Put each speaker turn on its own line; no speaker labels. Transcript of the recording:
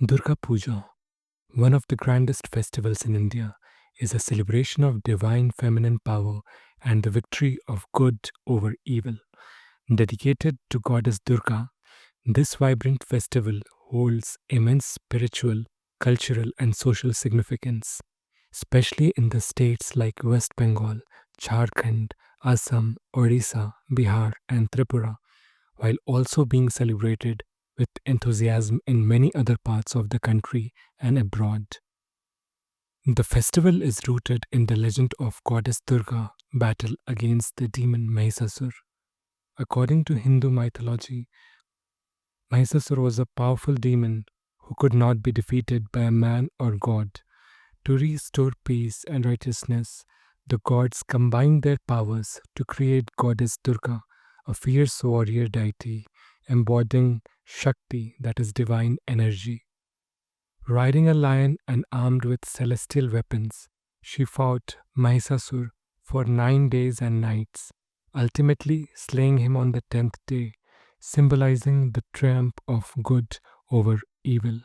Durga Puja, one of the grandest festivals in India, is a celebration of divine feminine power and the victory of good over evil. Dedicated to goddess Durga, this vibrant festival holds immense spiritual, cultural, and social significance, especially in the states like West Bengal, Jharkhand, Assam, Odisha, Bihar, and Tripura, while also being celebrated with enthusiasm in many other parts of the country and abroad. The festival is rooted in the legend of goddess Durga battle against the demon Mahishasur. According to Hindu mythology, Mahishasur was a powerful demon who could not be defeated by a man or god. To restore peace and righteousness, the gods combined their powers to create goddess Durga, a fierce warrior deity embodying Shakti, that is divine energy. Riding a lion and armed with celestial weapons, she fought Mahishasur for 9 days and nights, ultimately slaying him on the 10th day, symbolizing the triumph of good over evil.